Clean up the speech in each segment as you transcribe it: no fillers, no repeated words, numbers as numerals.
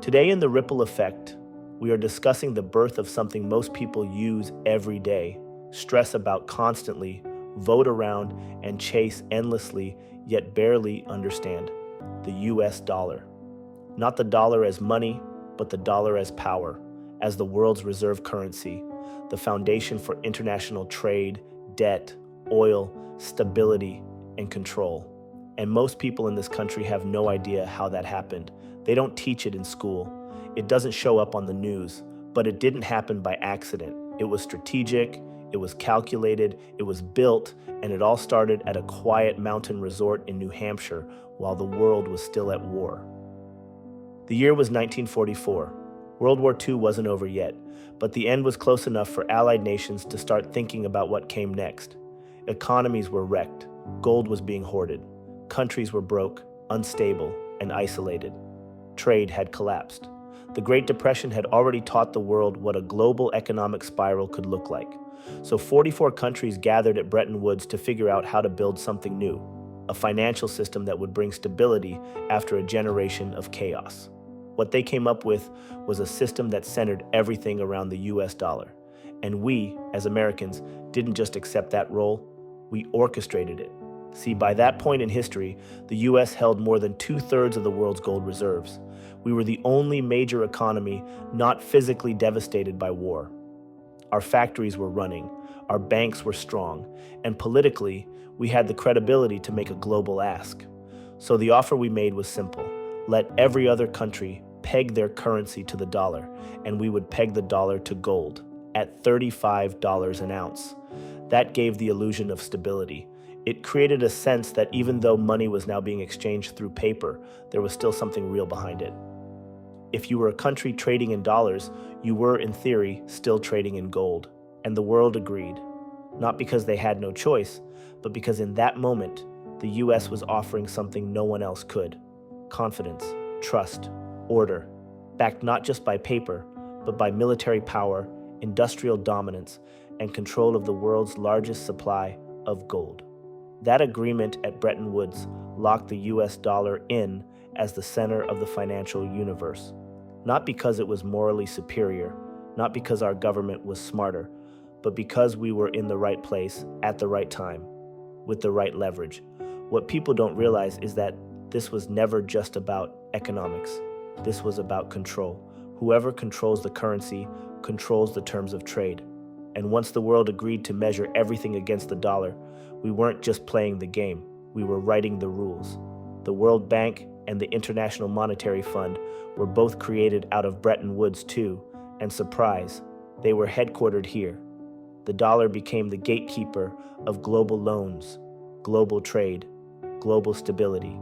Today, in The Ripple Effect, we are discussing the birth of something most people use every day, stress about constantly, vote around, and chase endlessly, yet barely understand: the US dollar. Not the dollar as money, but the dollar as power, as the world's reserve currency, the foundation for international trade, debt, oil, stability, and control. And most people in this country have no idea how that happened. They don't teach it in school. It doesn't show up on the news, but it didn't happen by accident. It was strategic, it was calculated, it was built, and it all started at a quiet mountain resort in New Hampshire while the world was still at war. The year was 1944. World War II wasn't over yet, but the end was close enough for Allied nations to start thinking about what came next. Economies were wrecked, gold was being hoarded, countries were broke, unstable, and isolated. Trade had collapsed. The Great Depression had already taught the world what a global economic spiral could look like. So 44 countries gathered at Bretton Woods to figure out how to build something new, a financial system that would bring stability after a generation of chaos. What they came up with was a system that centered everything around the US dollar. And we, as Americans, didn't just accept that role, we orchestrated it. See, by that point in history, the US held more than 2/3 of the world's gold reserves. We were the only major economy not physically devastated by war. Our factories were running, our banks were strong, and politically, we had the credibility to make a global ask. So the offer we made was simple: let every other country peg their currency to the dollar, and we would peg the dollar to gold at $35 an ounce. That gave the illusion of stability. It created a sense that even though money was now being exchanged through paper, there was still something real behind it. If you were a country trading in dollars, you were, in theory, still trading in gold. And the world agreed. Not because they had no choice, but because in that moment, the US was offering something no one else could: confidence, trust, order, backed not just by paper, but by military power, industrial dominance, and control of the world's largest supply of gold. That agreement at Bretton Woods locked the US dollar in as the center of the financial universe. Not because it was morally superior, not because our government was smarter, but because we were in the right place at the right time, with the right leverage. What people don't realize is that this was never just about economics. This was about control. Whoever controls the currency controls the terms of trade. And once the world agreed to measure everything against the dollar, we weren't just playing the game, we were writing the rules. The World Bank and the International Monetary Fund were both created out of Bretton Woods too, and surprise, they were headquartered here. The dollar became the gatekeeper of global loans, global trade, global stability.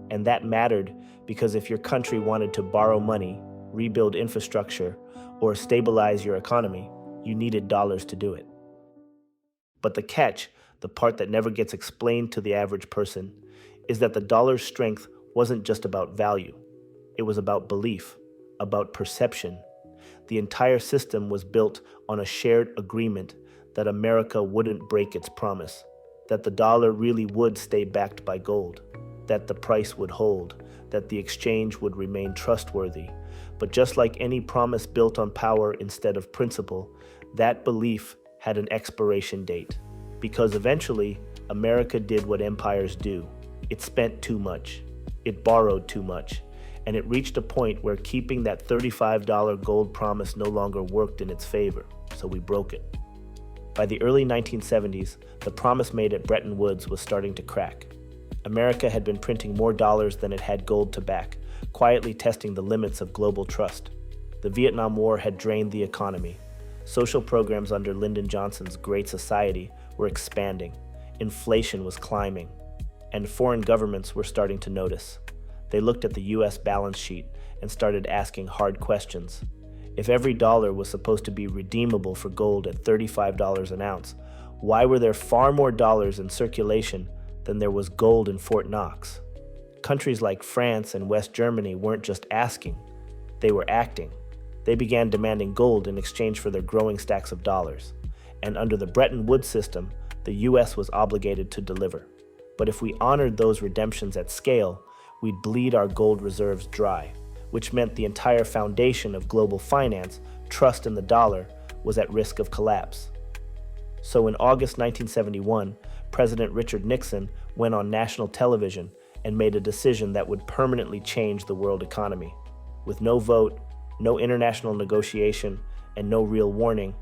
And that mattered because if your country wanted to borrow money, rebuild infrastructure, or stabilize your economy, you needed dollars to do it. But the catch, the part that never gets explained to the average person, is that the dollar's strength wasn't just about value. It was about belief, about perception. The entire system was built on a shared agreement that America wouldn't break its promise, that the dollar really would stay backed by gold, that the price would hold, that the exchange would remain trustworthy. But just like any promise built on power instead of principle, that belief had an expiration date. Because eventually, America did what empires do. It spent too much. It borrowed too much. And it reached a point where keeping that $35 gold promise no longer worked in its favor, so we broke it. By the early 1970s, the promise made at Bretton Woods was starting to crack. America had been printing more dollars than it had gold to back, quietly testing the limits of global trust. The Vietnam War had drained the economy. Social programs under Lyndon Johnson's Great Society were expanding. Inflation was climbing. And foreign governments were starting to notice. They looked at the US balance sheet and started asking hard questions. If every dollar was supposed to be redeemable for gold at $35 an ounce, why were there far more dollars in circulation than there was gold in Fort Knox? Countries like France and West Germany weren't just asking, they were acting. They began demanding gold in exchange for their growing stacks of dollars. And under the Bretton Woods system, the US was obligated to deliver. But if we honored those redemptions at scale, we'd bleed our gold reserves dry. which meant the entire foundation of global finance, trust in the dollar, was at risk of collapse. So in August 1971, President Richard Nixon went on national television and made a decision that would permanently change the world economy. With no vote, no international negotiation, and no real warning,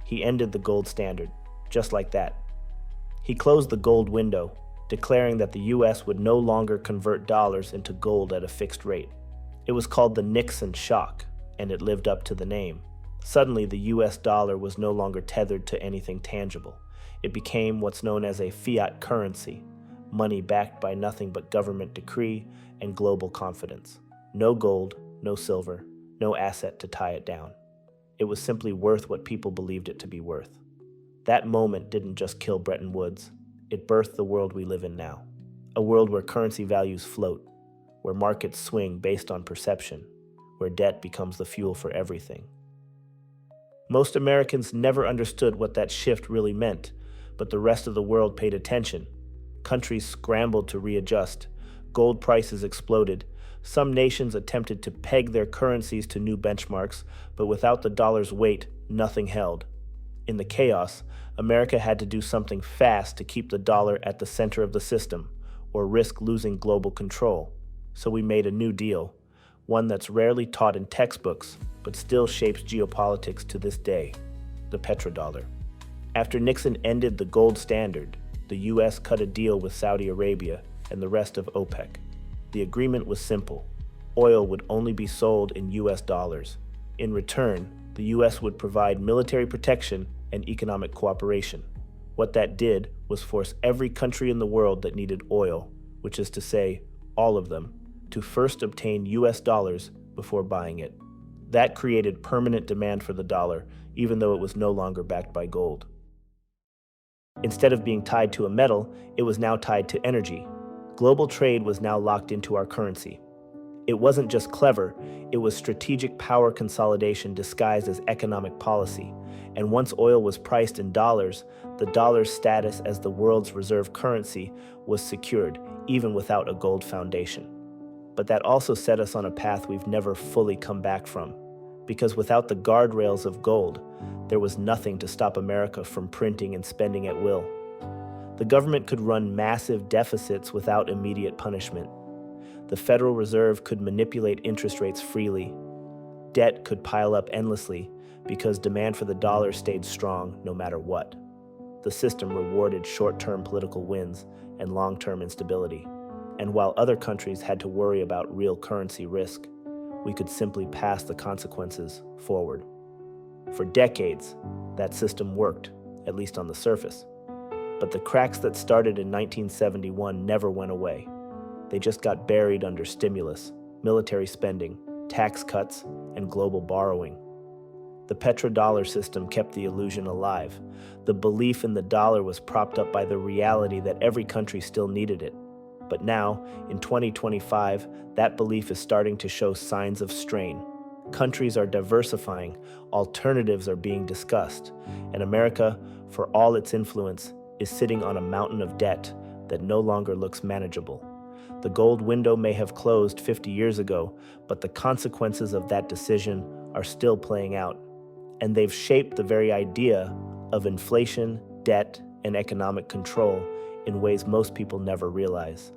he ended the gold standard, just like that. He closed the gold window, declaring that the US would no longer convert dollars into gold at a fixed rate. It was called the Nixon shock, and it lived up to the name. Suddenly, the US dollar was no longer tethered to anything tangible. It became what's known as a fiat currency, money backed by nothing but government decree and global confidence. No gold, no silver, no asset to tie it down. It was simply worth what people believed it to be worth. That moment didn't just kill Bretton Woods, it birthed the world we live in now. A world where currency values float, where markets swing based on perception, where debt becomes the fuel for everything. Most Americans never understood what that shift really meant, but the rest of the world paid attention. Countries scrambled to readjust. Gold prices exploded. Some nations attempted to peg their currencies to new benchmarks, but without the dollar's weight, nothing held. In the chaos, America had to do something fast to keep the dollar at the center of the system, or risk losing global control. So we made a new deal, one that's rarely taught in textbooks, but still shapes geopolitics to this day: the petrodollar. After Nixon ended the gold standard, the US cut a deal with Saudi Arabia and the rest of OPEC. The agreement was simple. Oil would only be sold in US dollars. In return, the US would provide military protection and economic cooperation. What that did was force every country in the world that needed oil, which is to say, all of them, to first obtain US dollars before buying it. That created permanent demand for the dollar, even though it was no longer backed by gold. Instead of being tied to a metal, it was now tied to energy. Global trade was now locked into our currency. It wasn't just clever, it was strategic power consolidation disguised as economic policy. And once oil was priced in dollars, the dollar's status as the world's reserve currency was secured, even without a gold foundation. But that also set us on a path we've never fully come back from. Because without the guardrails of gold, there was nothing to stop America from printing and spending at will. The government could run massive deficits without immediate punishment. The Federal Reserve could manipulate interest rates freely. Debt could pile up endlessly because demand for the dollar stayed strong no matter what. The system rewarded short-term political wins and long-term instability. And while other countries had to worry about real currency risk, we could simply pass the consequences forward. For decades, that system worked, at least on the surface. But the cracks that started in 1971 never went away. They just got buried under stimulus, military spending, tax cuts, and global borrowing. The petrodollar system kept the illusion alive. The belief in the dollar was propped up by the reality that every country still needed it. But now, in 2025, that belief is starting to show signs of strain. Countries are diversifying, alternatives are being discussed, and America, for all its influence, is sitting on a mountain of debt that no longer looks manageable. The gold window may have closed 50 years ago, but the consequences of that decision are still playing out. And they've shaped the very idea of inflation, debt, and economic control in ways most people never realize.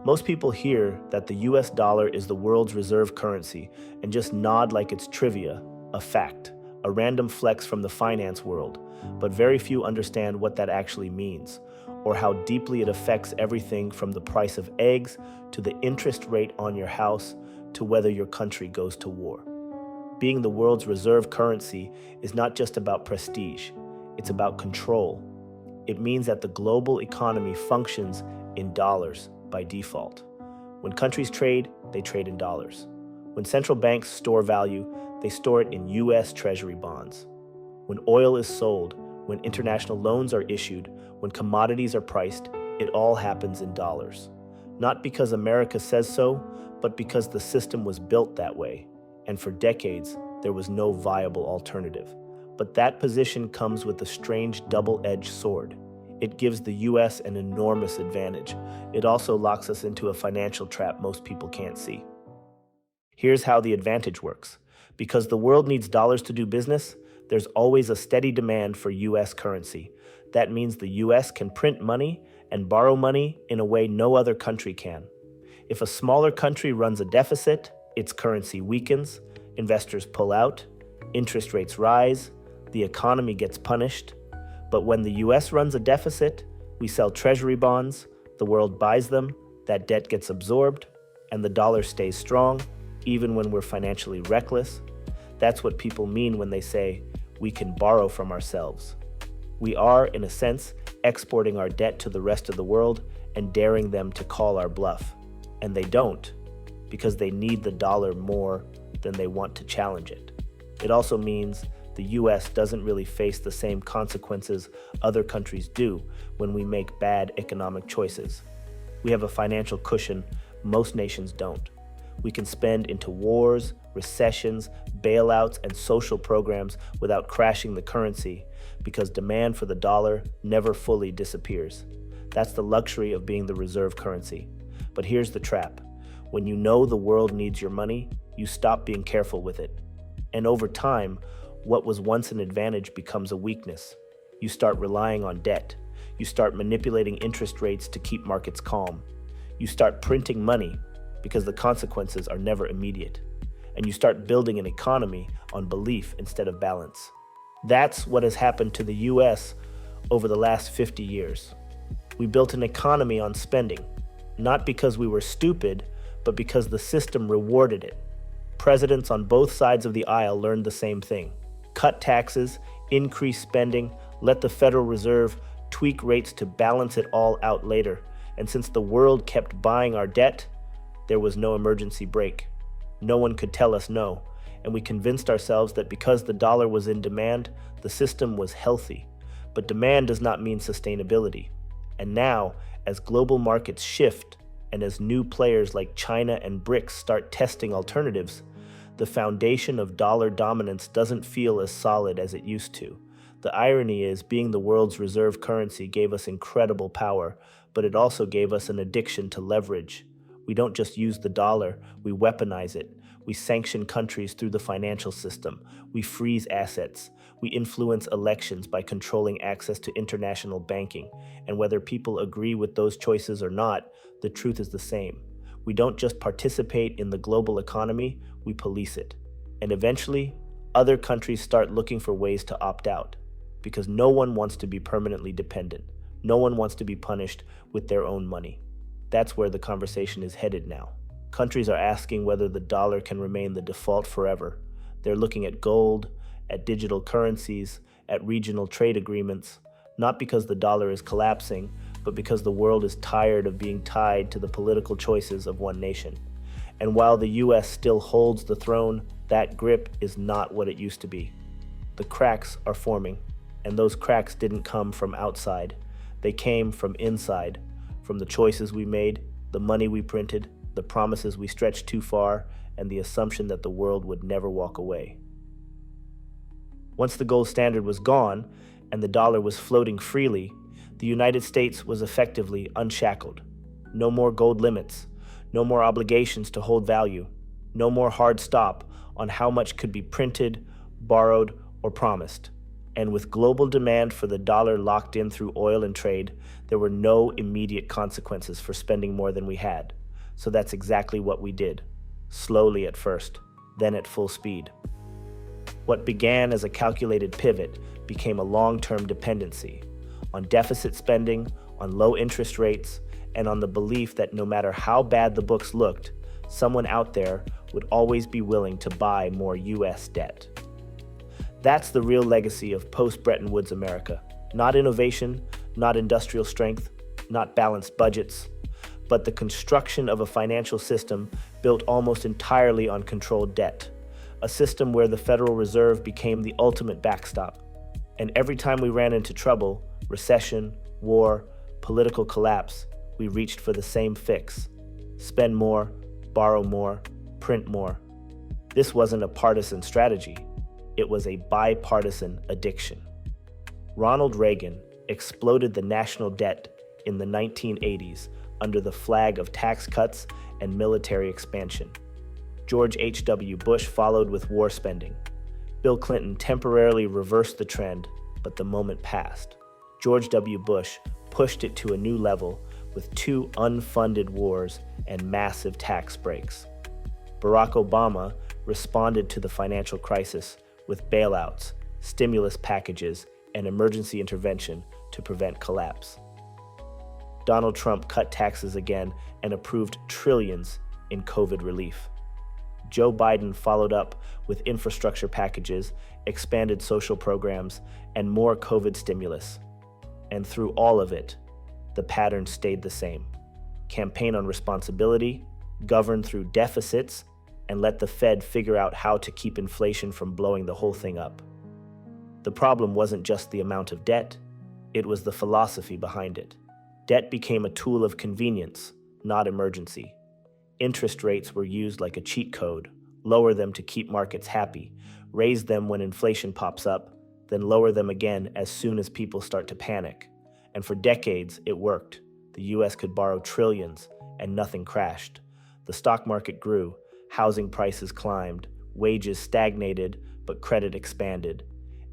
Most people hear that the US dollar is the world's reserve currency and just nod like it's trivia, a fact, a random flex from the finance world, but very few understand what that actually means, or how deeply it affects everything from the price of eggs to the interest rate on your house to whether your country goes to war. Being the world's reserve currency is not just about prestige, it's about control. It means that the global economy functions in dollars by default. When countries trade, they trade in dollars. When central banks store value, they store it in US Treasury bonds. When oil is sold, when international loans are issued, when commodities are priced, it all happens in dollars. Not because America says so, but because the system was built that way. And for decades, there was no viable alternative. But that position comes with a strange double-edged sword. It gives the US an enormous advantage. It also locks us into a financial trap most people can't see. Here's how the advantage works. Because the world needs dollars to do business, there's always a steady demand for US currency. That means the US can print money and borrow money in a way no other country can. If a smaller country runs a deficit, its currency weakens, investors pull out, interest rates rise, the economy gets punished. But when the US runs a deficit, we sell treasury bonds, the world buys them, that debt gets absorbed, and the dollar stays strong, even when we're financially reckless. That's what people mean when they say, we can borrow from ourselves. We are, in a sense, exporting our debt to the rest of the world and daring them to call our bluff. And they don't, because they need the dollar more than they want to challenge it. It also means the US doesn't really face the same consequences other countries do when we make bad economic choices. We have a financial cushion most nations don't. We can spend into wars, recessions, bailouts, and social programs without crashing the currency because demand for the dollar never fully disappears. That's the luxury of being the reserve currency. But here's the trap. When you know the world needs your money, you stop being careful with it. And over time, what was once an advantage becomes a weakness. You start relying on debt. You start manipulating interest rates to keep markets calm. You start printing money because the consequences are never immediate. And you start building an economy on belief instead of balance. That's what has happened to the US over the last 50 years. We built an economy on spending, not because we were stupid, but because the system rewarded it. Presidents on both sides of the aisle learned the same thing. Cut taxes, increase spending, let the Federal Reserve tweak rates to balance it all out later. And since the world kept buying our debt, there was no emergency brake. No one could tell us no, and we convinced ourselves that because the dollar was in demand, the system was healthy. But demand does not mean sustainability. And now, as global markets shift, and as new players like China and BRICS start testing alternatives, the foundation of dollar dominance doesn't feel as solid as it used to. The irony is, being the world's reserve currency gave us incredible power, but it also gave us an addiction to leverage. We don't just use the dollar, we weaponize it. We sanction countries through the financial system. We freeze assets. We influence elections by controlling access to international banking. And whether people agree with those choices or not, the truth is the same. We don't just participate in the global economy, we police it. And eventually, other countries start looking for ways to opt out. Because no one wants to be permanently dependent. No one wants to be punished with their own money. That's where the conversation is headed now. Countries are asking whether the dollar can remain the default forever. They're looking at gold, at digital currencies, at regional trade agreements, not because the dollar is collapsing, but because the world is tired of being tied to the political choices of one nation. And while the US still holds the throne, that grip is not what it used to be. The cracks are forming, and those cracks didn't come from outside. They came from inside, from the choices we made, the money we printed, the promises we stretched too far, and the assumption that the world would never walk away. Once the gold standard was gone, and the dollar was floating freely, the United States was effectively unshackled. No more gold limits, no more obligations to hold value, no more hard stop on how much could be printed, borrowed, or promised. And with global demand for the dollar locked in through oil and trade, there were no immediate consequences for spending more than we had. So that's exactly what we did. Slowly at first, then at full speed. What began as a calculated pivot became a long-term dependency on deficit spending, on low interest rates, and on the belief that no matter how bad the books looked, someone out there would always be willing to buy more US debt. That's the real legacy of post-Bretton Woods America. Not innovation, not industrial strength, not balanced budgets, but the construction of a financial system built almost entirely on controlled debt. A system where the Federal Reserve became the ultimate backstop. And every time we ran into trouble, recession, war, political collapse, we reached for the same fix. Spend more, borrow more, print more. This wasn't a partisan strategy. It was a bipartisan addiction. Ronald Reagan exploded the national debt in the 1980s under the flag of tax cuts and military expansion. George H.W. Bush followed with war spending. Bill Clinton temporarily reversed the trend, but the moment passed. George W. Bush pushed it to a new level with 2 unfunded wars and massive tax breaks. Barack Obama responded to the financial crisis with bailouts, stimulus packages, and emergency intervention to prevent collapse. Donald Trump cut taxes again and approved trillions in COVID relief. Joe Biden followed up with infrastructure packages, expanded social programs, and more COVID stimulus. And through all of it, the pattern stayed the same. Campaign on responsibility, govern through deficits, and let the Fed figure out how to keep inflation from blowing the whole thing up. The problem wasn't just the amount of debt, it was the philosophy behind it. Debt became a tool of convenience, not emergency. Interest rates were used like a cheat code: lower them to keep markets happy, raise them when inflation pops up, then lower them again as soon as people start to panic. And for decades, it worked. The US could borrow trillions, and nothing crashed. The stock market grew, housing prices climbed, wages stagnated, but credit expanded.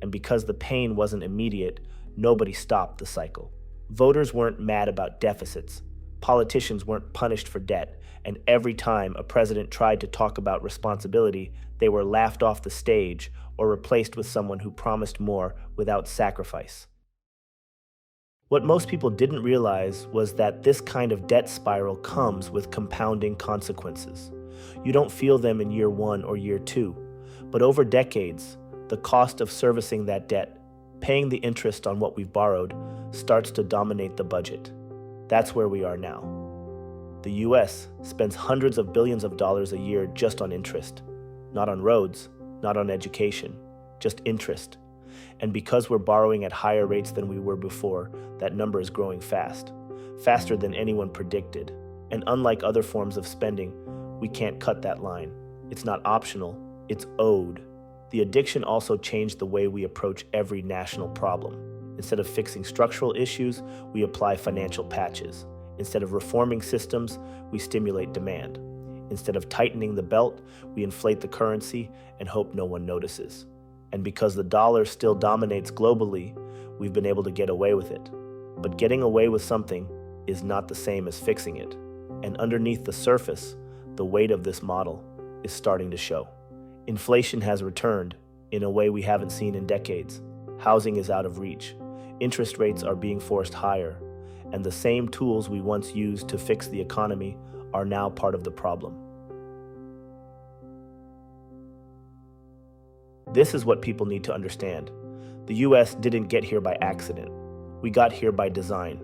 And because the pain wasn't immediate, nobody stopped the cycle. Voters weren't mad about deficits. Politicians weren't punished for debt. And every time a president tried to talk about responsibility, they were laughed off the stage or replaced with someone who promised more without sacrifice. What most people didn't realize was that this kind of debt spiral comes with compounding consequences. You don't feel them in year 1 or year 2, but over decades, the cost of servicing that debt, paying the interest on what we've borrowed, starts to dominate the budget. That's where we are now. The US spends hundreds of billions of dollars a year just on interest. Not on roads, not on education, just interest. And because we're borrowing at higher rates than we were before, that number is growing fast, faster than anyone predicted. And unlike other forms of spending, we can't cut that line. It's not optional, it's owed. The addiction also changed the way we approach every national problem. Instead of fixing structural issues, we apply financial patches. Instead of reforming systems, we stimulate demand. Instead of tightening the belt, we inflate the currency and hope no one notices. And because the dollar still dominates globally, we've been able to get away with it. But getting away with something is not the same as fixing it. And underneath the surface, the weight of this model is starting to show. Inflation has returned in a way we haven't seen in decades. Housing is out of reach. Interest rates are being forced higher. And the same tools we once used to fix the economy are now part of the problem. This is what people need to understand. The US didn't get here by accident. We got here by design.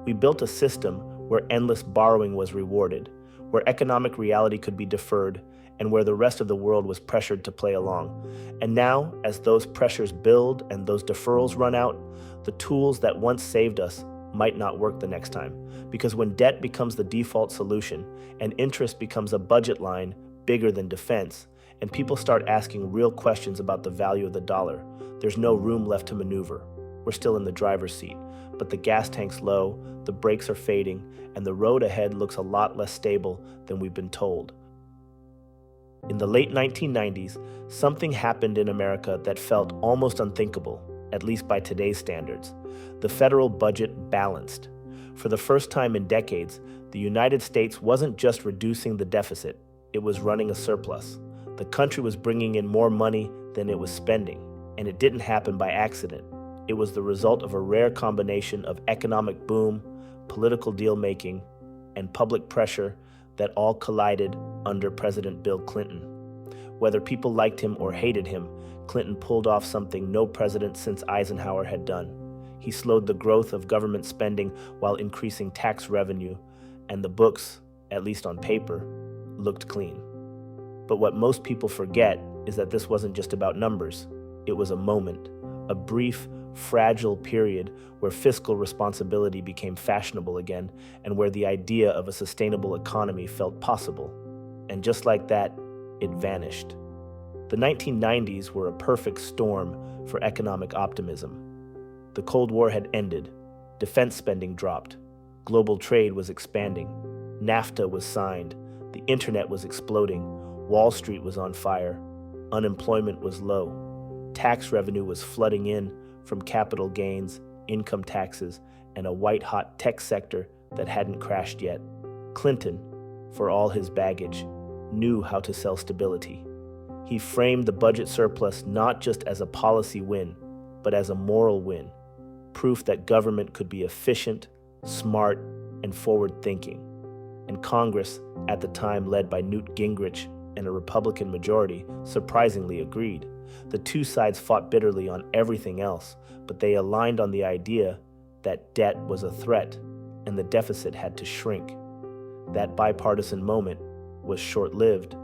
We built a system where endless borrowing was rewarded, where economic reality could be deferred, and where the rest of the world was pressured to play along. And now, as those pressures build and those deferrals run out, the tools that once saved us might not work the next time. Because when debt becomes the default solution and interest becomes a budget line bigger than defense, and people start asking real questions about the value of the dollar, there's no room left to maneuver. We're still in the driver's seat, but the gas tank's low, the brakes are fading, and the road ahead looks a lot less stable than we've been told. In the late 1990s, something happened in America that felt almost unthinkable, at least by today's standards. The federal budget balanced. For the first time in decades, the United States wasn't just reducing the deficit, it was running a surplus. The country was bringing in more money than it was spending, and it didn't happen by accident. It was the result of a rare combination of economic boom, political deal-making, and public pressure that all collided under President Bill Clinton. Whether people liked him or hated him, Clinton pulled off something no president since Eisenhower had done. He slowed the growth of government spending while increasing tax revenue, and the books, at least on paper, looked clean. But what most people forget is that this wasn't just about numbers. It was a moment, a brief, fragile period where fiscal responsibility became fashionable again and where the idea of a sustainable economy felt possible. And just like that, it vanished. The 1990s were a perfect storm for economic optimism. The Cold War had ended, defense spending dropped, global trade was expanding, NAFTA was signed, the internet was exploding, Wall Street was on fire. Unemployment was low. Tax revenue was flooding in from capital gains, income taxes, and a white-hot tech sector that hadn't crashed yet. Clinton, for all his baggage, knew how to sell stability. He framed the budget surplus not just as a policy win, but as a moral win, proof that government could be efficient, smart, and forward-thinking. And Congress, at the time led by Newt Gingrich and a Republican majority, surprisingly agreed. The two sides fought bitterly on everything else, but they aligned on the idea that debt was a threat and the deficit had to shrink. That bipartisan moment was short-lived,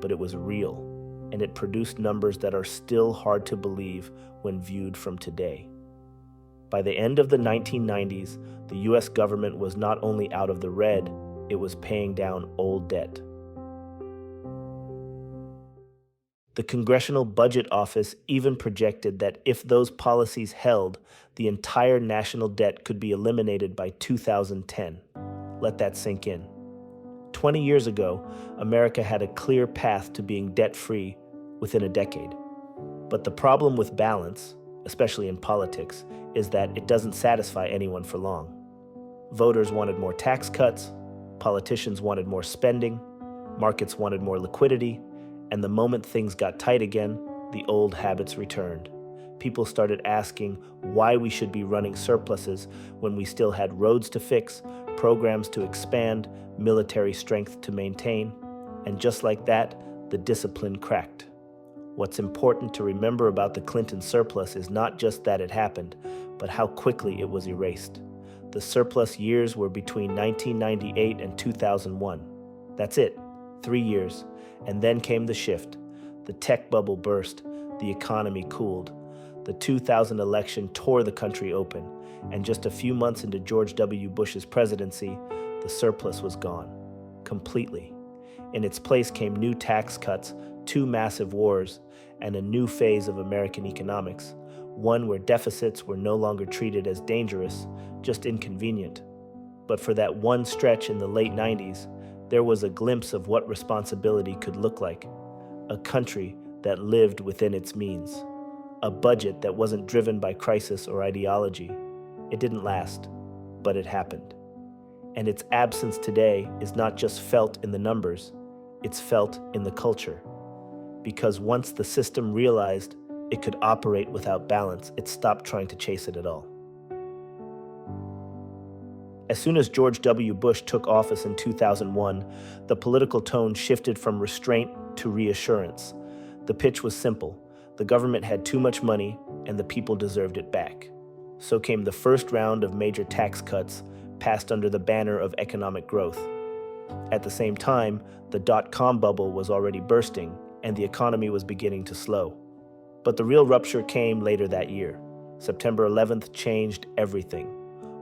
but it was real, and it produced numbers that are still hard to believe when viewed from today. By the end of the 1990s, the US government was not only out of the red, it was paying down old debt. The Congressional Budget Office even projected that if those policies held, the entire national debt could be eliminated by 2010. Let that sink in. 20 years ago, America had a clear path to being debt-free within a decade. But the problem with balance, especially in politics, is that it doesn't satisfy anyone for long. Voters wanted more tax cuts, politicians wanted more spending, markets wanted more liquidity, and the moment things got tight again, the old habits returned. People started asking why we should be running surpluses when we still had roads to fix, programs to expand, military strength to maintain, and just like that, the discipline cracked. What's important to remember about the Clinton surplus is not just that it happened, but how quickly it was erased. The surplus years were between 1998 and 2001. That's it, 3 years. And then came the shift. The tech bubble burst, the economy cooled. The 2000 election tore the country open, and just a few months into George W. Bush's presidency, the surplus was gone, completely. In its place came new tax cuts, 2 massive wars, and a new phase of American economics, one where deficits were no longer treated as dangerous, just inconvenient. But for that one stretch in the late 90s, there was a glimpse of what responsibility could look like. A country that lived within its means. A budget that wasn't driven by crisis or ideology. It didn't last, but it happened. And its absence today is not just felt in the numbers, it's felt in the culture. Because once the system realized it could operate without balance, it stopped trying to chase it at all. As soon as George W. Bush took office in 2001, the political tone shifted from restraint to reassurance. The pitch was simple. The government had too much money, and the people deserved it back. So came the first round of major tax cuts, passed under the banner of economic growth. At the same time, the dot-com bubble was already bursting, and the economy was beginning to slow. But the real rupture came later that year. September 11th changed everything.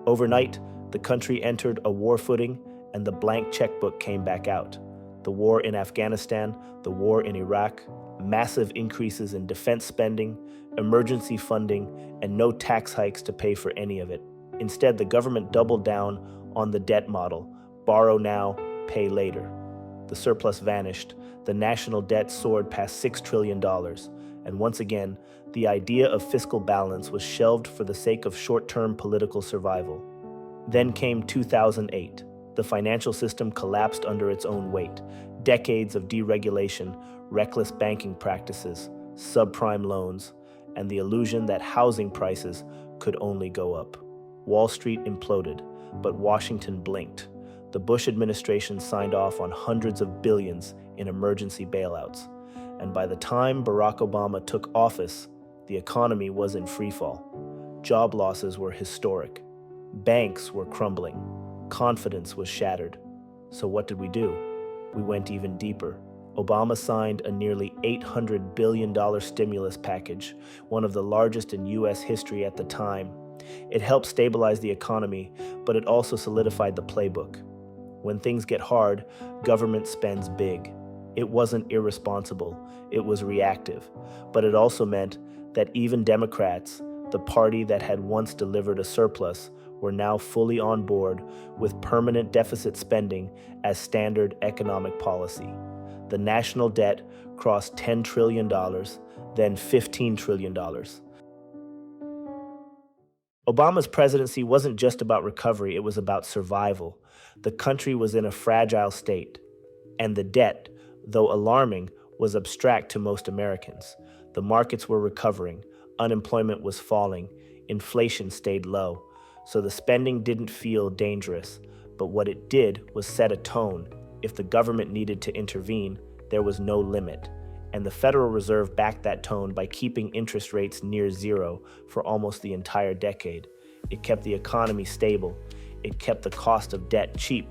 Overnight, the country entered a war footing, and the blank checkbook came back out. The war in Afghanistan, the war in Iraq, massive increases in defense spending, emergency funding, and no tax hikes to pay for any of it. Instead, the government doubled down on the debt model, borrow now, pay later. The surplus vanished, the national debt soared past $6 trillion, and once again, the idea of fiscal balance was shelved for the sake of short-term political survival. Then came 2008. The financial system collapsed under its own weight. Decades of deregulation, reckless banking practices, subprime loans, and the illusion that housing prices could only go up. Wall Street imploded, but Washington blinked. The Bush administration signed off on hundreds of billions in emergency bailouts. And by the time Barack Obama took office, the economy was in freefall. Job losses were historic. Banks were crumbling. Confidence was shattered. So what did we do? We went even deeper. Obama signed a nearly $800 billion stimulus package, one of the largest in U.S. history at the time. It helped stabilize the economy, but it also solidified the playbook. When things get hard, government spends big. It wasn't irresponsible, it was reactive. But it also meant that even Democrats, the party that had once delivered a surplus, were now fully on board with permanent deficit spending as standard economic policy. The national debt crossed $10 trillion, then $15 trillion. Obama's presidency wasn't just about recovery, it was about survival. The country was in a fragile state, and the debt, though alarming, was abstract to most Americans. The markets were recovering, unemployment was falling, inflation stayed low, so the spending didn't feel dangerous. But what it did was set a tone. If the government needed to intervene, there was no limit. And the Federal Reserve backed that tone by keeping interest rates near zero for almost the entire decade. It kept the economy stable. It kept the cost of debt cheap.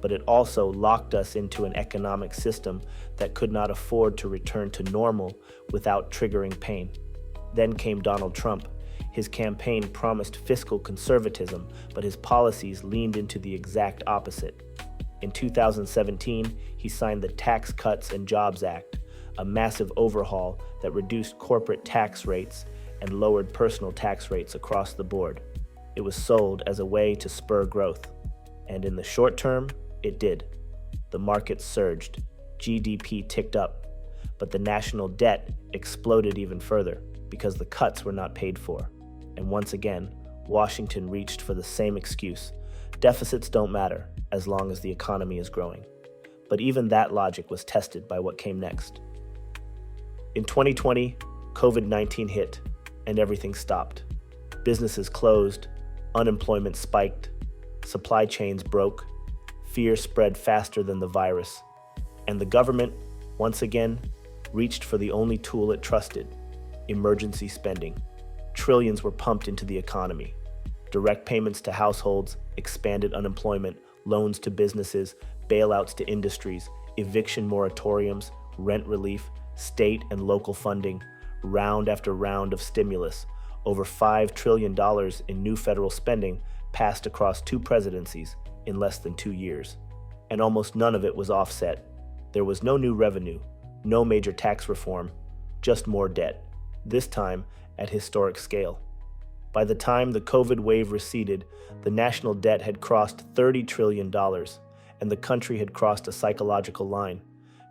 But it also locked us into an economic system that could not afford to return to normal without triggering pain. Then came Donald Trump. His campaign promised fiscal conservatism, but his policies leaned into the exact opposite. In 2017, he signed the Tax Cuts and Jobs Act, a massive overhaul that reduced corporate tax rates and lowered personal tax rates across the board. It was sold as a way to spur growth. And in the short term, it did. The market surged, GDP ticked up, but the national debt exploded even further because the cuts were not paid for. And once again, Washington reached for the same excuse. Deficits don't matter as long as the economy is growing. But even that logic was tested by what came next. In 2020, COVID-19 hit, and everything stopped. Businesses closed, unemployment spiked, supply chains broke, fear spread faster than the virus, and the government, once again, reached for the only tool it trusted: emergency spending. Trillions were pumped into the economy. Direct payments to households, expanded unemployment, loans to businesses, bailouts to industries, eviction moratoriums, rent relief, state and local funding, round after round of stimulus. Over $5 trillion in new federal spending passed across 2 presidencies in less than 2 years. And almost none of it was offset. There was no new revenue, no major tax reform, just more debt, this time at historic scale. By the time the COVID wave receded, the national debt had crossed $30 trillion, and the country had crossed a psychological line.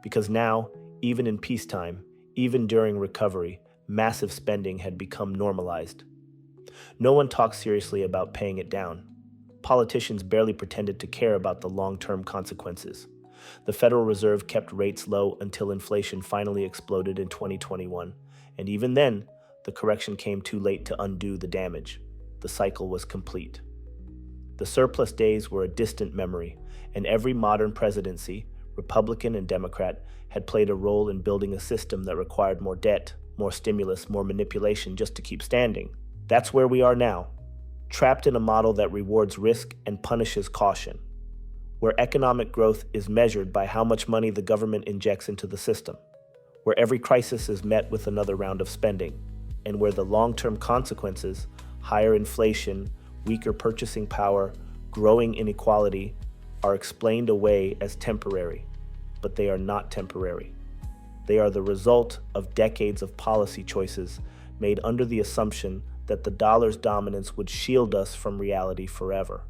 Because now, even in peacetime, even during recovery, massive spending had become normalized. No one talked seriously about paying it down. Politicians barely pretended to care about the long-term consequences. The Federal Reserve kept rates low until inflation finally exploded in 2021, and even then, the correction came too late to undo the damage. The cycle was complete. The surplus days were a distant memory, and every modern presidency, Republican and Democrat, had played a role in building a system that required more debt, more stimulus, more manipulation just to keep standing. That's where we are now, trapped in a model that rewards risk and punishes caution, where economic growth is measured by how much money the government injects into the system, where every crisis is met with another round of spending, and where the long-term consequences, higher inflation, weaker purchasing power, growing inequality, are explained away as temporary. But they are not temporary. They are the result of decades of policy choices made under the assumption that the dollar's dominance would shield us from reality forever.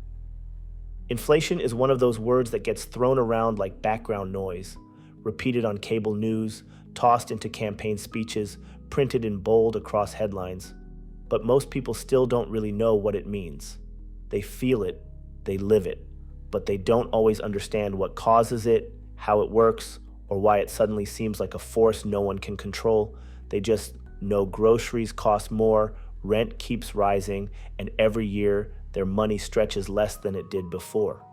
Inflation is one of those words that gets thrown around like background noise, repeated on cable news, tossed into campaign speeches, printed in bold across headlines. But most people still don't really know what it means. They feel it, they live it, but they don't always understand what causes it, how it works, or why it suddenly seems like a force no one can control. They just know groceries cost more, rent keeps rising, and every year their money stretches less than it did before.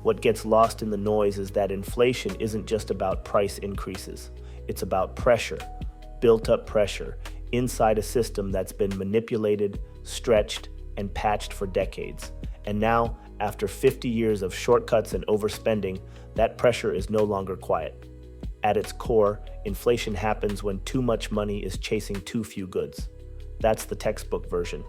What gets lost in the noise is that inflation isn't just about price increases. It's about pressure, built-up pressure, inside a system that's been manipulated, stretched, and patched for decades. And now, after 50 years of shortcuts and overspending, that pressure is no longer quiet. At its core, inflation happens when too much money is chasing too few goods. That's the textbook version.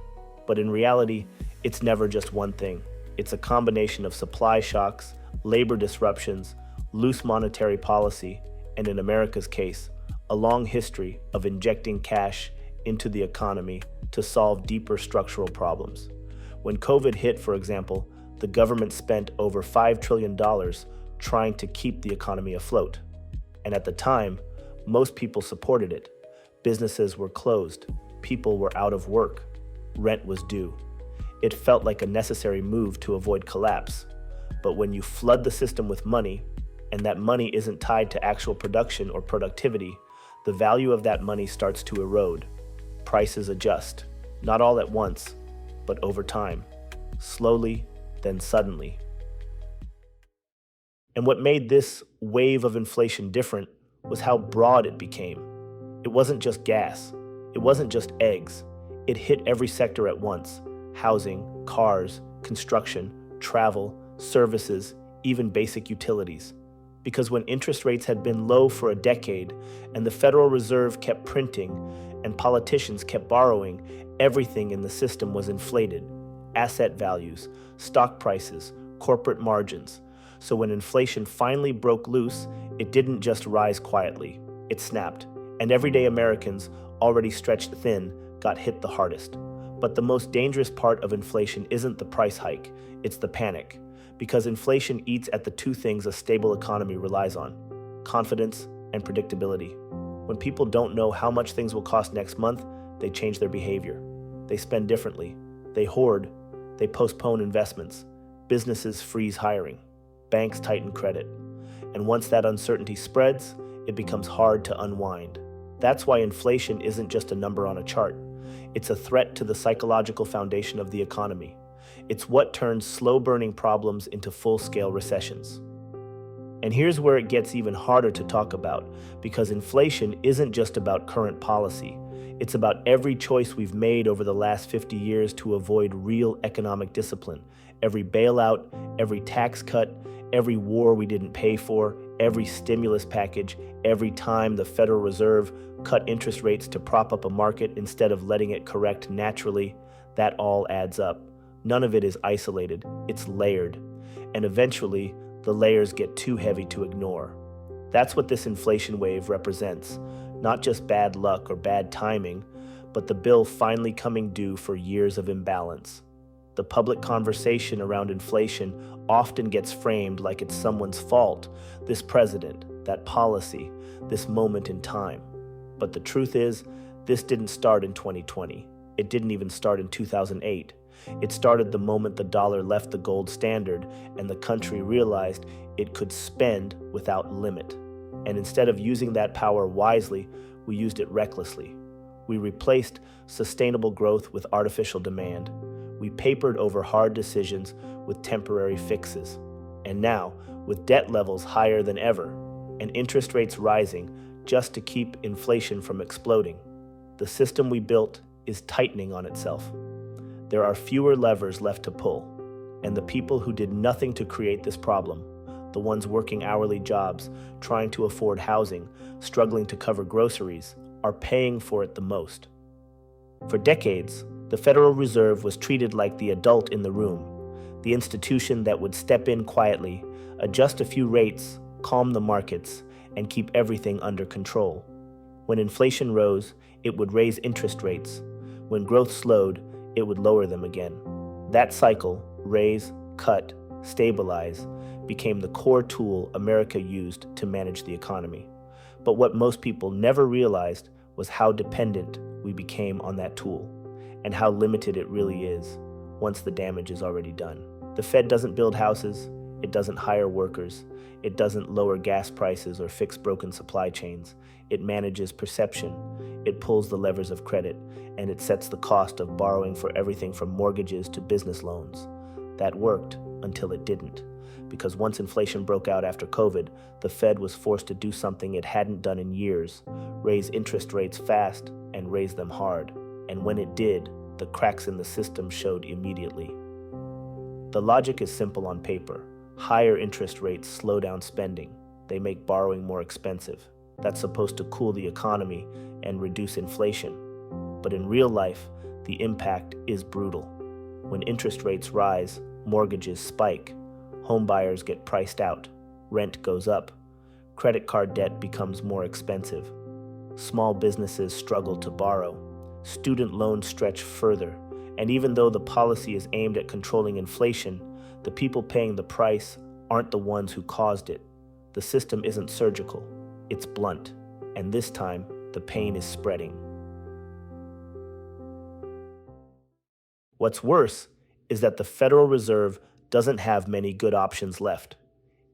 But in reality, it's never just one thing. It's a combination of supply shocks, labor disruptions, loose monetary policy, and in America's case, a long history of injecting cash into the economy to solve deeper structural problems. When COVID hit, for example, the government spent over $5 trillion trying to keep the economy afloat. And at the time, most people supported it. Businesses were closed, people were out of work, rent was due. It felt like a necessary move to avoid collapse. But when you flood the system with money, and that money isn't tied to actual production or productivity, the value of that money starts to erode. Prices adjust, not all at once, but over time, slowly, then suddenly. And what made this wave of inflation different was how broad it became. It wasn't just gas, it wasn't just eggs. It hit every sector at once: housing, cars, construction, travel, services, even basic utilities. Because when interest rates had been low for a decade, and the Federal Reserve kept printing, and politicians kept borrowing, everything in the system was inflated. Asset values, stock prices, corporate margins. So when inflation finally broke loose, it didn't just rise quietly. It snapped, and everyday Americans, already stretched thin, got hit the hardest. But the most dangerous part of inflation isn't the price hike, it's the panic. Because inflation eats at the two things a stable economy relies on: confidence and predictability. When people don't know how much things will cost next month, they change their behavior. They spend differently. They hoard. They postpone investments. Businesses freeze hiring. Banks tighten credit. And once that uncertainty spreads, it becomes hard to unwind. That's why inflation isn't just a number on a chart. It's a threat to the psychological foundation of the economy. It's what turns slow-burning problems into full-scale recessions. And here's where it gets even harder to talk about, because inflation isn't just about current policy. It's about every choice we've made over the last 50 years to avoid real economic discipline. Every bailout, every tax cut, every war we didn't pay for, every stimulus package, every time the Federal Reserve cut interest rates to prop up a market instead of letting it correct naturally, that all adds up. None of it is isolated, it's layered. And eventually, the layers get too heavy to ignore. That's what this inflation wave represents. Not just bad luck or bad timing, but the bill finally coming due for years of imbalance. The public conversation around inflation often gets framed like it's someone's fault: this president, that policy, this moment in time. But the truth is, this didn't start in 2020. It didn't even start in 2008. It started the moment the dollar left the gold standard and the country realized it could spend without limit. And instead of using that power wisely, we used it recklessly. We replaced sustainable growth with artificial demand. We papered over hard decisions with temporary fixes. And now, with debt levels higher than ever and interest rates rising just to keep inflation from exploding, the system we built is tightening on itself. There are fewer levers left to pull, and the people who did nothing to create this problem, the ones working hourly jobs, trying to afford housing, struggling to cover groceries, are paying for it the most. For decades, the Federal Reserve was treated like the adult in the room, the institution that would step in quietly, adjust a few rates, calm the markets, and keep everything under control. When inflation rose, it would raise interest rates. When growth slowed, it would lower them again. That cycle, raise, cut, stabilize, became the core tool America used to manage the economy. But what most people never realized was how dependent we became on that tool, and how limited it really is once the damage is already done. The Fed doesn't build houses, it doesn't hire workers, it doesn't lower gas prices or fix broken supply chains. It manages perception, it pulls the levers of credit, and it sets the cost of borrowing for everything from mortgages to business loans. That worked until it didn't. Because once inflation broke out after COVID, the Fed was forced to do something it hadn't done in years: raise interest rates fast and raise them hard. And when it did, the cracks in the system showed immediately. The logic is simple on paper. Higher interest rates slow down spending. They make borrowing more expensive. That's supposed to cool the economy and reduce inflation. But in real life, the impact is brutal. When interest rates rise, mortgages spike, home buyers get priced out, rent goes up, credit card debt becomes more expensive, small businesses struggle to borrow, student loans stretch further, and even though the policy is aimed at controlling inflation, the people paying the price aren't the ones who caused it. The system isn't surgical. It's blunt, and this time, the pain is spreading. What's worse is that the Federal Reserve doesn't have many good options left.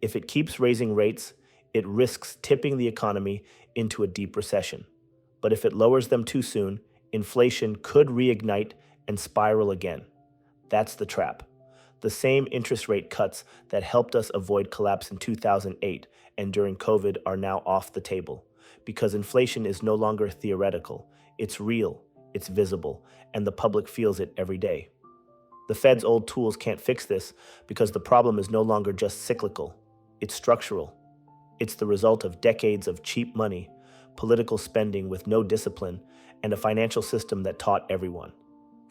If it keeps raising rates, it risks tipping the economy into a deep recession. But if it lowers them too soon, inflation could reignite and spiral again. That's the trap. The same interest rate cuts that helped us avoid collapse in 2008 and during COVID are now off the table, because inflation is no longer theoretical. It's real, it's visible, and the public feels it every day. The Fed's old tools can't fix this because the problem is no longer just cyclical, it's structural. It's the result of decades of cheap money, political spending with no discipline, and a financial system that taught everyone,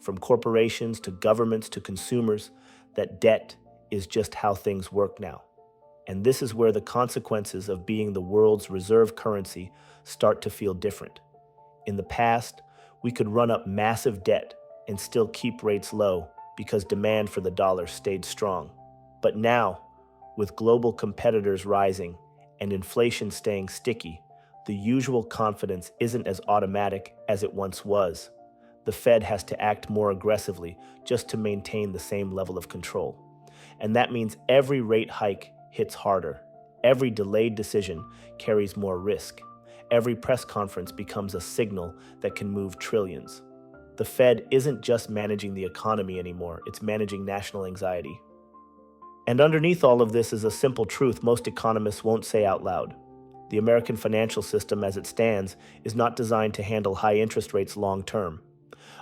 from corporations to governments to consumers, that debt is just how things work now. And this is where the consequences of being the world's reserve currency start to feel different. In the past, we could run up massive debt and still keep rates low because demand for the dollar stayed strong. But now, with global competitors rising and inflation staying sticky, the usual confidence isn't as automatic as it once was. The Fed has to act more aggressively just to maintain the same level of control. And that means every rate hike hits harder. Every delayed decision carries more risk. Every press conference becomes a signal that can move trillions. The Fed isn't just managing the economy anymore, it's managing national anxiety. And underneath all of this is a simple truth most economists won't say out loud. The American financial system as it stands is not designed to handle high interest rates long term.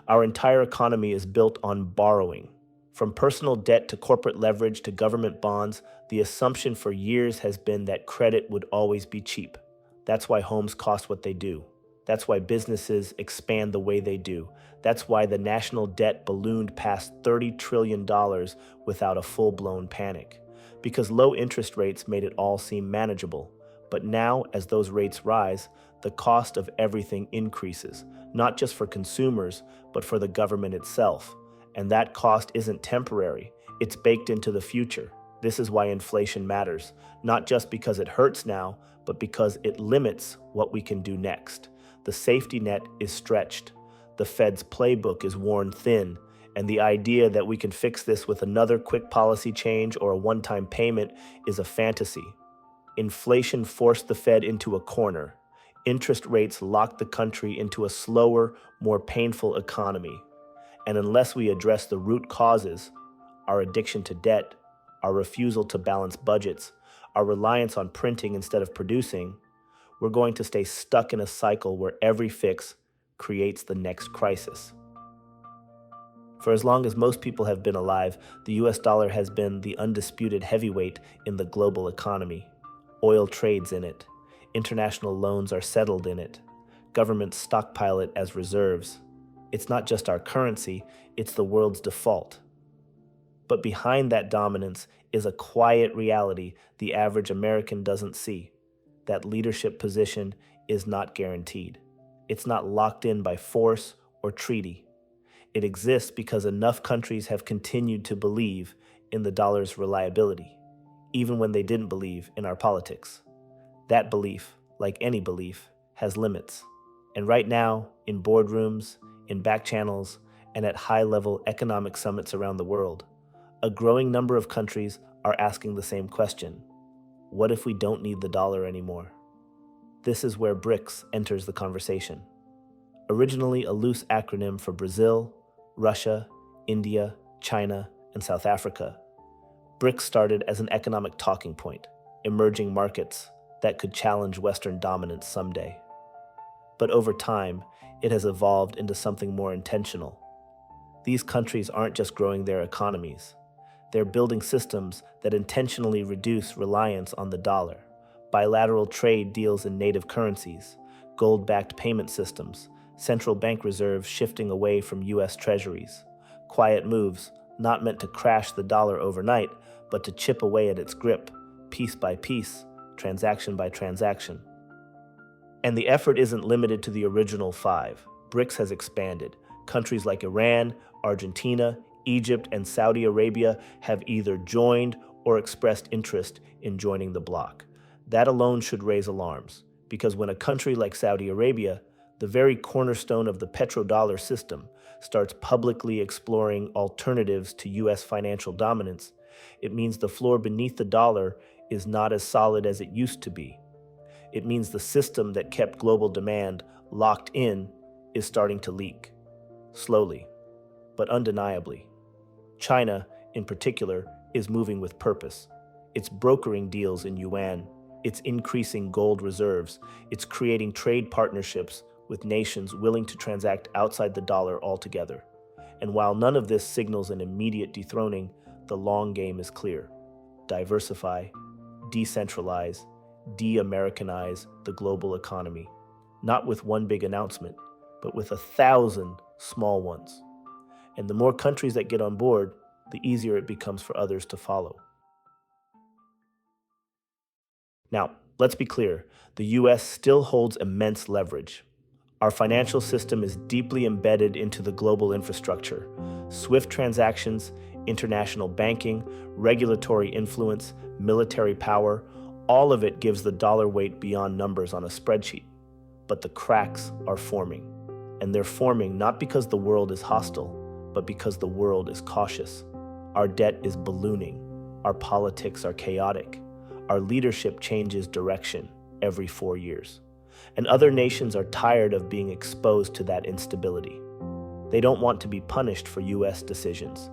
Our entire economy is built on borrowing. From personal debt to corporate leverage to government bonds, the assumption for years has been that credit would always be cheap. That's why homes cost what they do. That's why businesses expand the way they do. That's why the national debt ballooned past $30 trillion without a full-blown panic. Because low interest rates made it all seem manageable. But now, as those rates rise, the cost of everything increases, not just for consumers, but for the government itself. And that cost isn't temporary, it's baked into the future. This is why inflation matters, not just because it hurts now, but because it limits what we can do next. The safety net is stretched. The Fed's playbook is worn thin, and the idea that we can fix this with another quick policy change or a one-time payment is a fantasy. Inflation forced the Fed into a corner. Interest rates locked the country into a slower, more painful economy. And unless we address the root causes, our addiction to debt, our refusal to balance budgets, our reliance on printing instead of producing, we're going to stay stuck in a cycle where every fix creates the next crisis. For as long as most people have been alive, the US dollar has been the undisputed heavyweight in the global economy. Oil trades in it. International loans are settled in it. Governments stockpile it as reserves. It's not just our currency, it's the world's default. But behind that dominance is a quiet reality the average American doesn't see. That leadership position is not guaranteed. It's not locked in by force or treaty. It exists because enough countries have continued to believe in the dollar's reliability, even when they didn't believe in our politics. That belief, like any belief, has limits. And right now, in boardrooms, in back channels, and at high-level economic summits around the world, a growing number of countries are asking the same question. What if we don't need the dollar anymore? This is where BRICS enters the conversation. Originally a loose acronym for Brazil, Russia, India, China, and South Africa, BRICS started as an economic talking point, emerging markets that could challenge Western dominance someday. But over time, it has evolved into something more intentional. These countries aren't just growing their economies. They're building systems that intentionally reduce reliance on the dollar. Bilateral trade deals in native currencies, gold-backed payment systems, central bank reserves shifting away from US treasuries. Quiet moves, not meant to crash the dollar overnight, but to chip away at its grip, piece by piece, transaction by transaction. And the effort isn't limited to the original five. BRICS has expanded. Countries like Iran, Argentina, Egypt, and Saudi Arabia have either joined or expressed interest in joining the bloc. That alone should raise alarms, Because when a country like Saudi Arabia, the very cornerstone of the petrodollar system, starts publicly exploring alternatives to US financial dominance, it means the floor beneath the dollar is not as solid as it used to be. It means the system that kept global demand locked in is starting to leak. Slowly, but undeniably. China, in particular, is moving with purpose. It's brokering deals in yuan, it's increasing gold reserves, it's creating trade partnerships with nations willing to transact outside the dollar altogether. And while none of this signals an immediate dethroning, the long game is clear. Diversify, decentralize, de-Americanize the global economy, not with one big announcement, but with 1,000 small ones. And the more countries that get on board, the easier it becomes for others to follow. Now, let's be clear, the US still holds immense leverage. Our financial system is deeply embedded into the global infrastructure. Swift transactions, international banking, regulatory influence, military power, all of it gives the dollar weight beyond numbers on a spreadsheet. But the cracks are forming. And they're forming not because the world is hostile, but because the world is cautious. Our debt is ballooning. Our politics are chaotic. Our leadership changes direction every 4 years. And other nations are tired of being exposed to that instability. They don't want to be punished for US decisions.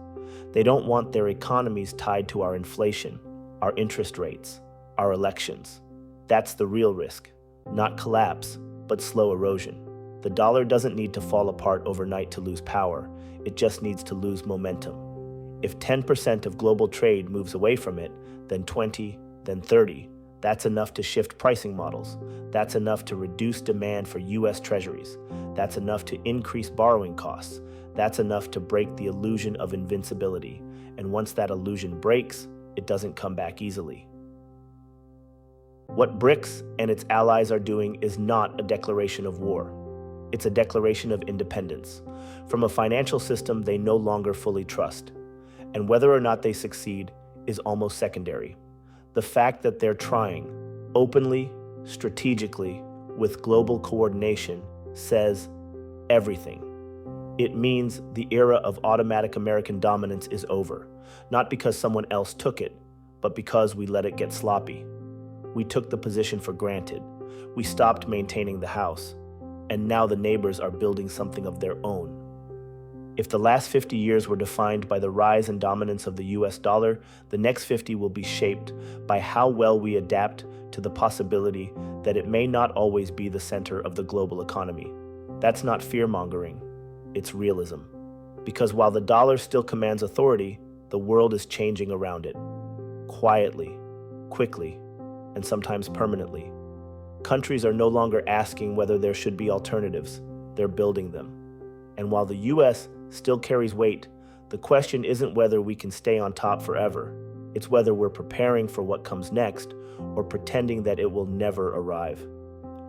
They don't want their economies tied to our inflation, our interest rates, our elections. That's the real risk. Not collapse, but slow erosion. The dollar doesn't need to fall apart overnight to lose power. It just needs to lose momentum. If 10% of global trade moves away from it, then 20, then 30, that's enough to shift pricing models. That's enough to reduce demand for US treasuries. That's enough to increase borrowing costs. That's enough to break the illusion of invincibility. And once that illusion breaks, it doesn't come back easily. What BRICS and its allies are doing is not a declaration of war. It's a declaration of independence from a financial system they no longer fully trust. And whether or not they succeed is almost secondary. The fact that they're trying, openly, strategically, with global coordination, says everything. It means the era of automatic American dominance is over, not because someone else took it, but because we let it get sloppy. We took the position for granted. We stopped maintaining the house. And now the neighbors are building something of their own. If the last 50 years were defined by the rise and dominance of the US dollar, the next 50 will be shaped by how well we adapt to the possibility that it may not always be the center of the global economy. That's not fear-mongering, it's realism. Because while the dollar still commands authority, the world is changing around it. Quietly, quickly, and sometimes permanently. Countries are no longer asking whether there should be alternatives, they're building them. And while the US still carries weight, the question isn't whether we can stay on top forever. It's whether we're preparing for what comes next or pretending that it will never arrive.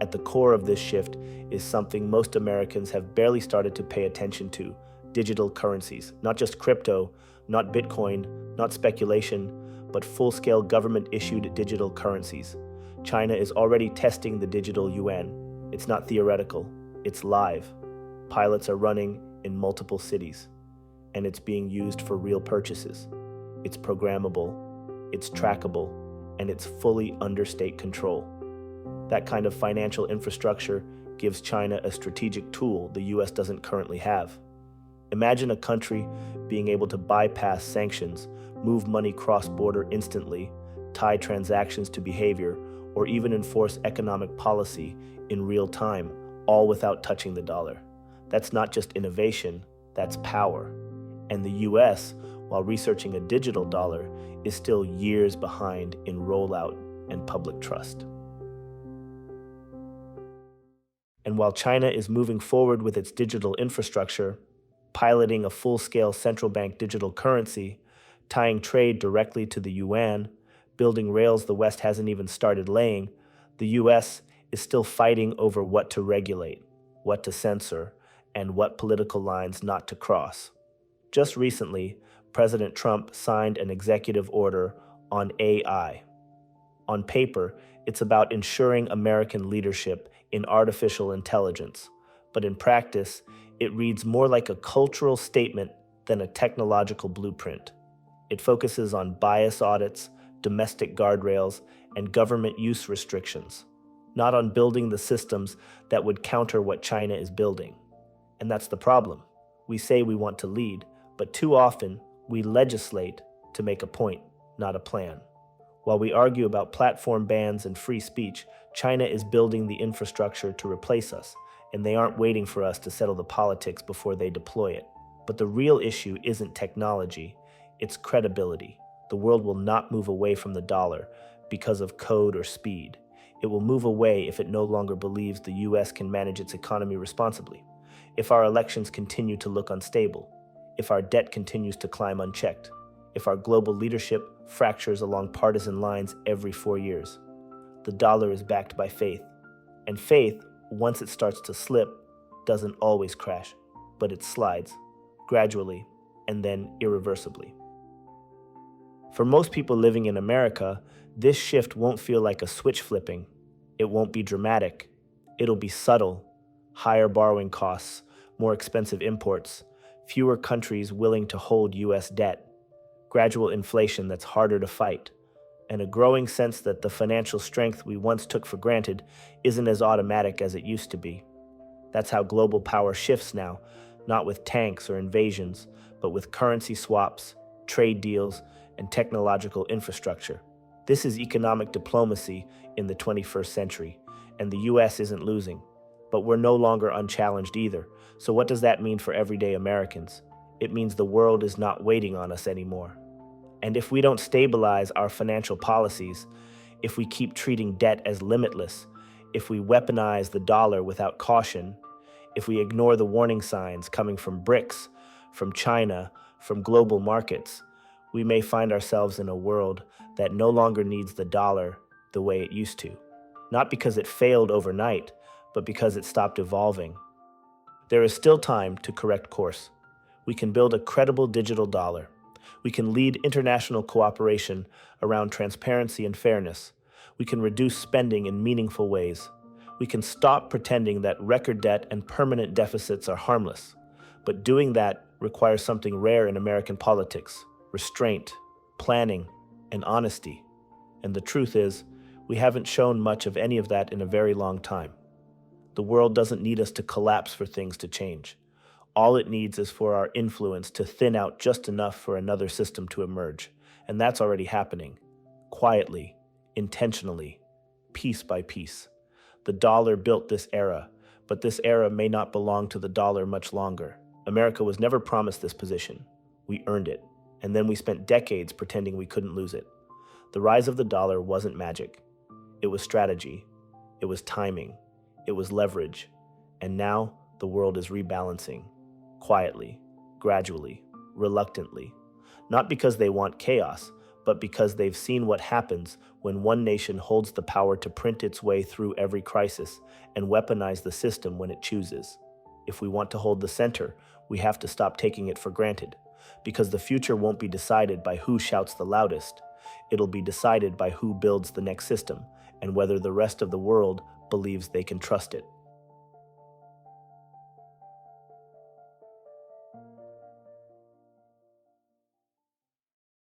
At the core of this shift is something most Americans have barely started to pay attention to: digital currencies. Not just crypto, not Bitcoin, not speculation, but full-scale government-issued digital currencies. China is already testing the digital yuan. It's not theoretical, it's live. Pilots are running in multiple cities, and it's being used for real purchases. It's programmable, it's trackable, and it's fully under state control. That kind of financial infrastructure gives China a strategic tool the US doesn't currently have. Imagine a country being able to bypass sanctions, move money cross-border instantly, tie transactions to behavior, or even enforce economic policy in real time, all without touching the dollar. That's not just innovation, that's power. And the US, while researching a digital dollar, is still years behind in rollout and public trust. And while China is moving forward with its digital infrastructure, piloting a full-scale central bank digital currency, tying trade directly to the yuan, building rails the West hasn't even started laying, the US is still fighting over what to regulate, what to censor, and what political lines not to cross. Just recently, President Trump signed an executive order on AI, On paper, it's about ensuring American leadership in artificial intelligence, but in practice, it reads more like a cultural statement than a technological blueprint. It focuses on bias audits, domestic guardrails, and government use restrictions, not on building the systems that would counter what China is building. And that's the problem. We say we want to lead, but too often we legislate to make a point, not a plan. While we argue about platform bans and free speech, China is building the infrastructure to replace us, and they aren't waiting for us to settle the politics before they deploy it. But the real issue isn't technology, it's credibility. The world will not move away from the dollar because of code or speed. It will move away if it no longer believes the US can manage its economy responsibly, if our elections continue to look unstable, if our debt continues to climb unchecked, if our global leadership fractures along partisan lines every 4 years. The dollar is backed by faith, and faith, once it starts to slip, doesn't always crash, but it slides, gradually, and then irreversibly. For most people living in America, this shift won't feel like a switch flipping. It won't be dramatic. It'll be subtle. Higher borrowing costs, more expensive imports, fewer countries willing to hold US debt, gradual inflation that's harder to fight, and a growing sense that the financial strength we once took for granted isn't as automatic as it used to be. That's how global power shifts now, not with tanks or invasions, but with currency swaps, trade deals, and technological infrastructure. This is economic diplomacy in the 21st century, and the US isn't losing. But we're no longer unchallenged either. So what does that mean for everyday Americans? It means the world is not waiting on us anymore. And if we don't stabilize our financial policies, if we keep treating debt as limitless, if we weaponize the dollar without caution, if we ignore the warning signs coming from BRICS, from China, from global markets, we may find ourselves in a world that no longer needs the dollar the way it used to. Not because it failed overnight, but because it stopped evolving. There is still time to correct course. We can build a credible digital dollar. We can lead international cooperation around transparency and fairness. We can reduce spending in meaningful ways. We can stop pretending that record debt and permanent deficits are harmless. But doing that requires something rare in American politics: restraint, planning, and honesty. And the truth is, we haven't shown much of any of that in a very long time. The world doesn't need us to collapse for things to change. All it needs is for our influence to thin out just enough for another system to emerge. And that's already happening. Quietly, intentionally, piece by piece. The dollar built this era, but this era may not belong to the dollar much longer. America was never promised this position. We earned it. And then we spent decades pretending we couldn't lose it. The rise of the dollar wasn't magic. It was strategy. It was timing. It was leverage. And now the world is rebalancing. Quietly, gradually, reluctantly. Not because they want chaos, but because they've seen what happens when one nation holds the power to print its way through every crisis and weaponize the system when it chooses. If we want to hold the center, we have to stop taking it for granted. Because the future won't be decided by who shouts the loudest. It'll be decided by who builds the next system and whether the rest of the world believes they can trust it.